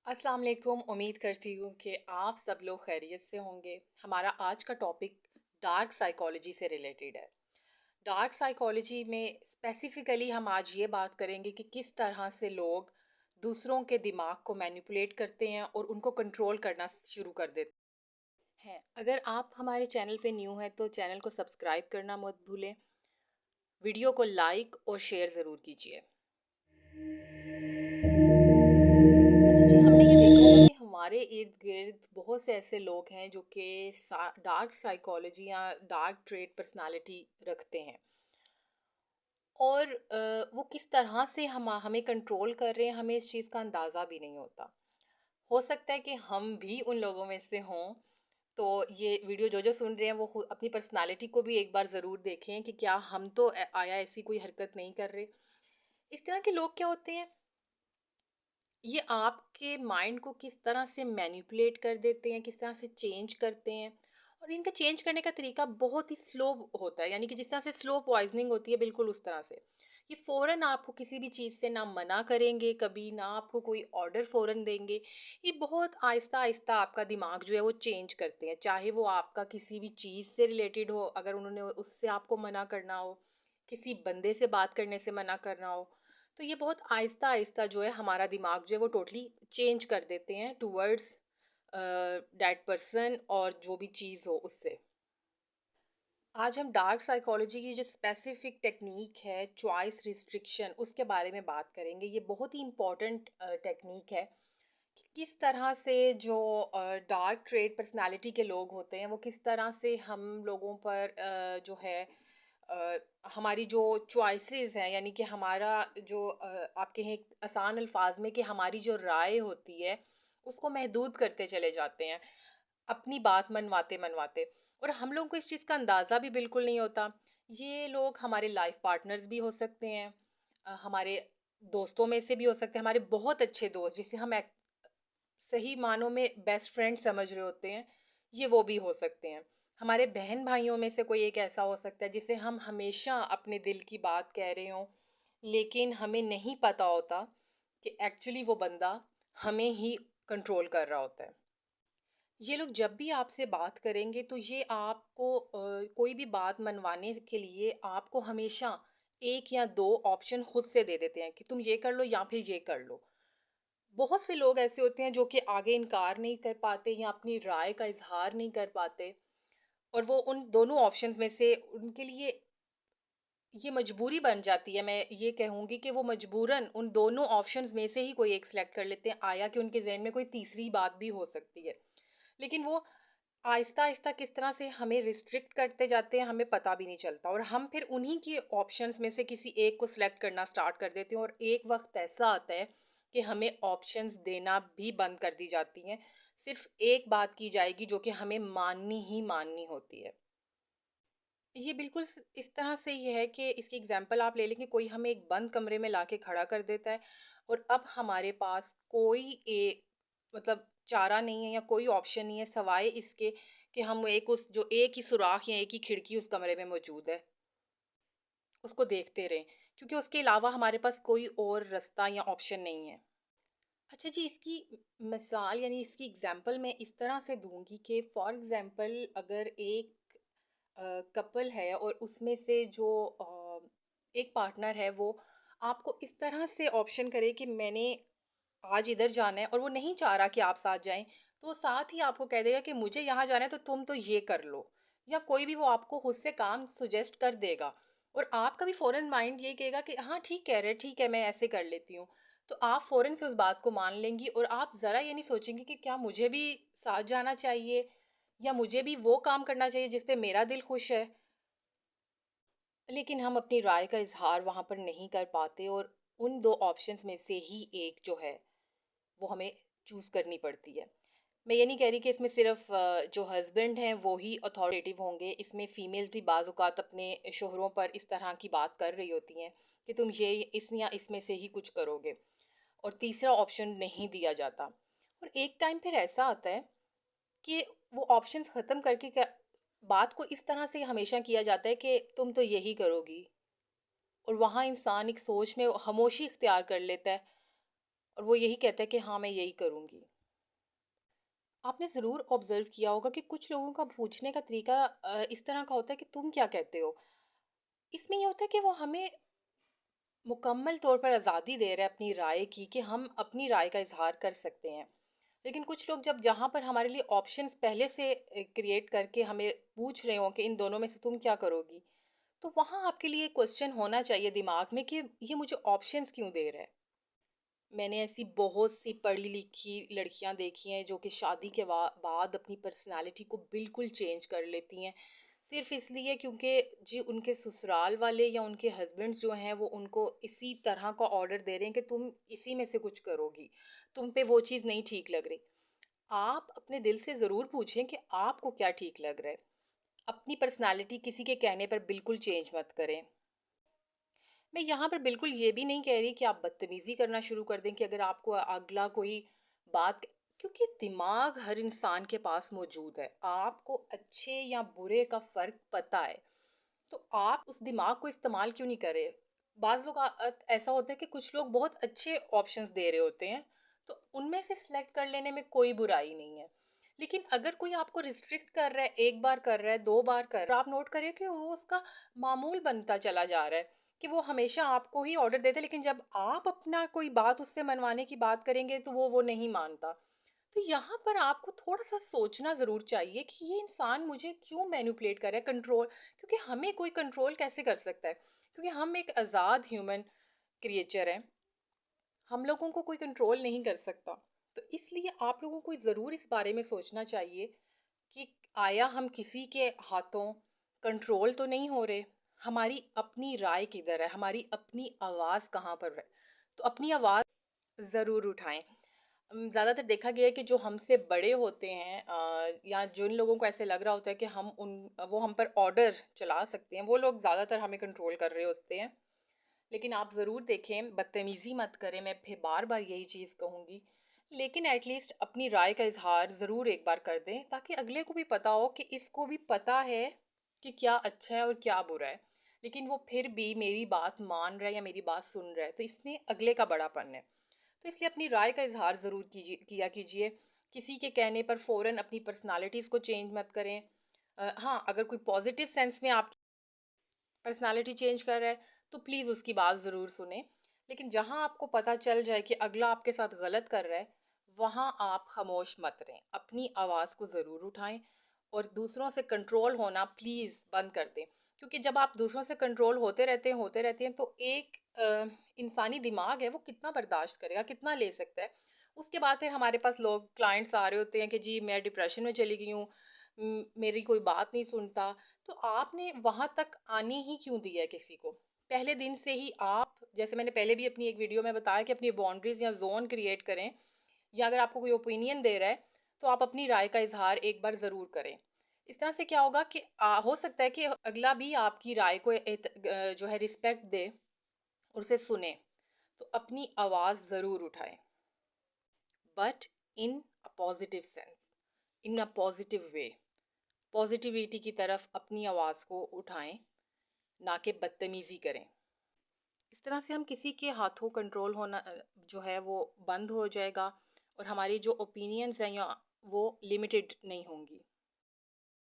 अस्सलाम वालेकुम। उम्मीद करती हूँ कि आप सब लोग खैरियत से होंगे। हमारा आज का टॉपिक डार्क साइकोलॉजी से रिलेटेड है। डार्क साइकोलॉजी में स्पेसिफिकली हम आज ये बात करेंगे कि किस तरह से लोग दूसरों के दिमाग को मैनिपुलेट करते हैं और उनको कंट्रोल करना शुरू कर देते हैं। अगर आप हमारे चैनल पे न्यू हैं तो चैनल को सब्सक्राइब करना मत भूलें। वीडियो को लाइक और शेयर ज़रूर कीजिए। अच्छा जी, हमने ये देखा होगा कि हमारे इर्द गिर्द बहुत से ऐसे लोग हैं जो कि डार्क साइकोलॉजी या डार्क ट्रेड पर्सनालिटी रखते हैं। और वो किस तरह से हमें कंट्रोल कर रहे हैं, हमें इस चीज़ का अंदाज़ा भी नहीं होता। हो सकता है कि हम भी उन लोगों में से हों। तो ये वीडियो जो जो सुन रहे हैं वो खुद अपनी पर्सनालिटी को भी एक बार ज़रूर देखें कि क्या हम तो आया ऐसी कोई हरकत नहीं कर रहे। इस तरह के लोग क्या होते हैं, ये आपके माइंड को किस तरह से मैनिपुलेट कर देते हैं, किस तरह से चेंज करते हैं। और इनका चेंज करने का तरीका बहुत ही स्लो होता है, यानी कि जिस तरह से स्लो पॉइजनिंग होती है बिल्कुल उस तरह से। ये फ़ौरन आपको किसी भी चीज़ से ना मना करेंगे कभी, ना आपको कोई ऑर्डर फ़ौरन देंगे। ये बहुत आहिस्ता आहिस्ता आपका दिमाग जो है वो चेंज करते हैं, चाहे वो आपका किसी भी चीज़ से रिलेटेड हो, अगर उन्होंने उससे आपको मना करना हो, किसी बंदे से बात करने से मना करना हो। तो ये बहुत आहिस्ता आहिस्ता जो है हमारा दिमाग जो है वो टोटली चेंज कर देते हैं टूवर्ड्स दैट पर्सन और जो भी चीज़ हो उससे। आज हम डार्क साइकोलॉजी की जो स्पेसिफिक टेक्निक है चॉइस रिस्ट्रिक्शन उसके बारे में बात करेंगे। ये बहुत ही इम्पॉर्टेंट टेक्निक है कि किस तरह से जो डार्क ट्रेड पर्सनालिटी के लोग होते हैं वो किस तरह से हम लोगों पर जो है अ, हमारी जो चॉइसेस हैं, यानी कि हमारा जो आप कहें आसान अल्फाज में कि हमारी जो राय होती है उसको महदूद करते चले जाते हैं, अपनी बात मनवाते मनवाते। और हम लोगों को इस चीज़ का अंदाज़ा भी बिल्कुल नहीं होता। ये लोग हमारे लाइफ पार्टनर्स भी हो सकते हैं, हमारे दोस्तों में से भी हो सकते हैं, हमारे बहुत अच्छे दोस्त जिसे हम सही मानों में बेस्ट फ्रेंड समझ रहे होते हैं, ये वो भी हो सकते हैं। हमारे बहन भाइयों में से कोई एक ऐसा हो सकता है जिसे हम हमेशा अपने दिल की बात कह रहे हों, लेकिन हमें नहीं पता होता कि एक्चुअली वो बंदा हमें ही कंट्रोल कर रहा होता है। ये लोग जब भी आपसे बात करेंगे तो ये आपको कोई भी बात मनवाने के लिए आपको हमेशा एक या दो ऑप्शन खुद से दे देते हैं कि तुम ये कर लो या फिर ये कर लो। बहुत से लोग ऐसे होते हैं जो कि आगे इनकार नहीं कर पाते या अपनी राय का इजहार नहीं कर पाते, और वो उन दोनों ऑप्शंस में से उनके लिए ये मजबूरी बन जाती है। मैं ये कहूँगी कि वो मजबूरन उन दोनों ऑप्शंस में से ही कोई एक सिलेक्ट कर लेते हैं, आया कि उनके जहन में कोई तीसरी बात भी हो सकती है। लेकिन वो आहिस्ता आहिस्ता किस तरह से हमें रिस्ट्रिक्ट करते जाते हैं हमें पता भी नहीं चलता, और हम फिर उन्हीं के ऑप्शंस में से किसी एक को सिलेक्ट करना स्टार्ट कर देते हैं। और एक वक्त ऐसा आता है कि हमें ऑप्शंस देना भी बंद कर दी जाती हैं। सिर्फ एक बात की जाएगी जो कि हमें माननी ही माननी होती है। ये बिल्कुल इस तरह से ही है कि इसकी एग्जांपल आप ले लें कि कोई हमें एक बंद कमरे में लाके खड़ा कर देता है, और अब हमारे पास कोई एक मतलब चारा नहीं है या कोई ऑप्शन नहीं है सवाए इसके कि हम एक उस जो एक ही सुराख या एक ही खिड़की उस कमरे में मौजूद है उसको देखते रहें, क्योंकि उसके अलावा हमारे पास कोई और रास्ता या ऑप्शन नहीं है। अच्छा जी, इसकी मिसाल यानी इसकी एग्जांपल मैं इस तरह से दूंगी कि फॉर एग्जांपल अगर एक कपल है और उसमें से जो एक पार्टनर है वो आपको इस तरह से ऑप्शन करे कि मैंने आज इधर जाना है और वो नहीं चाह रहा कि आप साथ जाएं, तो वो साथ ही आपको कह देगा कि मुझे यहाँ जाना है तो तुम तो ये कर लो, या कोई भी वो आपको खुद से काम सुजेस्ट कर देगा। और आपका भी फौरन माइंड ये कहेगा कि हाँ ठीक कह रहे, ठीक है मैं ऐसे कर लेती हूँ। तो आप फौरन से उस बात को मान लेंगी और आप ज़रा ये नहीं सोचेंगे कि क्या मुझे भी साथ जाना चाहिए या मुझे भी वो काम करना चाहिए जिस पे मेरा दिल खुश है। लेकिन हम अपनी राय का इज़हार वहाँ पर नहीं कर पाते, और उन 2 ऑप्शंस में से ही एक जो है, वो हमें चूज़ करनी पड़ती है। मैं ये नहीं कह रही कि इसमें सिर्फ़ जो हस्बैंड हैं वो ही अथॉरिटेटिव होंगे, इसमें फ़ीमेल्स भी बाज़ औक़ात अपने शोहरों पर इस तरह की बात कर रही होती हैं कि तुम ये इस या इसमें से ही कुछ करोगे, और तीसरा ऑप्शन नहीं दिया जाता। और एक टाइम फिर ऐसा आता है कि वो ऑप्शंस ख़त्म करके क्या बात को इस तरह से हमेशा किया जाता है कि तुम तो यही करोगी, और वहाँ इंसान एक सोच में खामोशी इख्तियार कर लेता है, और वो यही कहता है कि हाँ मैं यही करूँगी। आपने ज़रूर ऑब्जर्व किया होगा कि कुछ लोगों का पूछने का तरीका इस तरह का होता है कि तुम क्या कहते हो। इसमें ये होता है कि वो हमें मुकम्मल तौर पर आज़ादी दे रहा है अपनी राय की, कि हम अपनी राय का इजहार कर सकते हैं। लेकिन कुछ लोग जब जहाँ पर हमारे लिए ऑप्शंस पहले से क्रिएट करके हमें पूछ रहे हों कि इन दोनों में से तुम क्या करोगी, तो वहाँ आपके लिए क्वेश्चन होना चाहिए दिमाग में कि ये मुझे ऑप्शंस क्यों दे रहा है। मैंने ऐसी बहुत सी पढ़ी लिखी लड़कियां देखी हैं जो कि शादी के बाद अपनी पर्सनालिटी को बिल्कुल चेंज कर लेती हैं, सिर्फ इसलिए क्योंकि जी उनके ससुराल वाले या उनके हस्बैंड्स जो हैं वो उनको इसी तरह का ऑर्डर दे रहे हैं कि तुम इसी में से कुछ करोगी, तुम पे वो चीज़ नहीं ठीक लग रही। आप अपने दिल से ज़रूर पूछें कि आपको क्या ठीक लग रहा है। अपनी पर्सनालिटी किसी के कहने पर बिल्कुल चेंज मत करें। मैं यहाँ पर बिल्कुल ये भी नहीं कह रही कि आप बदतमीज़ी करना शुरू कर दें कि अगर आपको अगला कोई बात, क्योंकि दिमाग हर इंसान के पास मौजूद है, आपको अच्छे या बुरे का फ़र्क पता है, तो आप उस दिमाग को इस्तेमाल क्यों नहीं कर रहे। बाज़ लोग ऐसा होता है कि कुछ लोग बहुत अच्छे ऑप्शंस दे रहे होते हैं, तो उनमें से सिलेक्ट कर लेने में कोई बुराई नहीं है। लेकिन अगर कोई आपको रिस्ट्रिक्ट कर रहा है, एक बार कर रहा है, दो बार कर रहा है, आप नोट करिए कि वो उसका मामूल बनता चला जा रहा है, कि वो हमेशा आपको ही ऑर्डर देता है, लेकिन जब आप अपना कोई बात उससे मनवाने की बात करेंगे तो वो नहीं मानता। तो यहाँ पर आपको थोड़ा-सा सोचना ज़रूर चाहिए कि ये इंसान मुझे क्यों मैनिपुलेट कर रहा है, कंट्रोल, क्योंकि हमें कोई कंट्रोल कैसे कर सकता है? क्योंकि हम एक आज़ाद ह्यूमन क्रिएचर हैं, हम लोगों को कोई कंट्रोल नहीं कर सकता। तो इसलिए आप लोगों को ज़रूर इस बारे में सोचना चाहिए कि आया हम किसी के हाथों कंट्रोल तो नहीं हो रहे, हमारी अपनी राय किधर है, हमारी अपनी आवाज़ कहाँ पर है। तो अपनी आवाज़ ज़रूर उठाएं। ज़्यादातर देखा गया है कि जो हमसे बड़े होते हैं या जिन लोगों को ऐसे लग रहा होता है कि हम उन वो हम पर ऑर्डर चला सकते हैं, वो लोग ज़्यादातर हमें कंट्रोल कर रहे होते हैं। लेकिन आप ज़रूर देखें, बदतमीज़ी मत करें, मैं फिर बार बार यही चीज़ कहूँगी। लेकिन एटलीस्ट अपनी राय का इजहार ज़रूर एक बार कर दें, ताकि अगले को भी पता हो कि इसको भी पता है कि क्या अच्छा है और क्या बुरा है, लेकिन वो फिर भी मेरी बात मान रहा है या मेरी बात सुन रहा है, तो इसमें अगले का बड़ापन है। तो इसलिए अपनी राय का इजहार ज़रूर किया कीजिए। किसी के कहने पर फ़ौरन अपनी पर्सनालिटीज़ को चेंज मत करें। हाँ, अगर कोई पॉजिटिव सेंस में आपकी पर्सनालिटी चेंज कर रहा है तो प्लीज़ उसकी बात ज़रूर सुने। लेकिन जहाँ आपको पता चल जाए कि अगला आपके साथ गलत कर रहा है, वहाँ आप खामोश मत रहें, अपनी आवाज़ को ज़रूर उठाएं और दूसरों से कंट्रोल होना प्लीज़ बंद कर दें। क्योंकि जब आप दूसरों से कंट्रोल होते रहते हैं तो एक इंसानी दिमाग है, वो कितना बर्दाश्त करेगा, कितना ले सकता है। उसके बाद फिर हमारे पास लोग क्लाइंट्स आ रहे होते हैं कि जी मैं डिप्रेशन में चली गई हूँ, मेरी कोई बात नहीं सुनता। तो आपने वहाँ तक आने ही क्यों दिया है किसी को? पहले दिन से ही आप, जैसे मैंने पहले भी अपनी एक वीडियो में बताया, कि अपनी बाउंड्रीज़ या ज़ोन क्रिएट करें, या अगर आपको कोई ओपिनियन दे रहा है, तो आप अपनी राय का इज़हार एक बार ज़रूर करें। इस तरह से क्या होगा कि हो सकता है कि अगला भी आपकी राय को जो है रिस्पेक्ट दे और उसे सुने। तो अपनी आवाज़ ज़रूर उठाएँ, but in a positive sense, in a positive way. Positivity की तरफ अपनी आवाज़ को उठाएँ, ना कि बदतमीज़ी करें। इस तरह से हम किसी के हाथों कंट्रोल होना जो है वो बंद हो जाएगा, और हमारी जो ओपिनियंस हैं या वो लिमिटेड नहीं होंगी।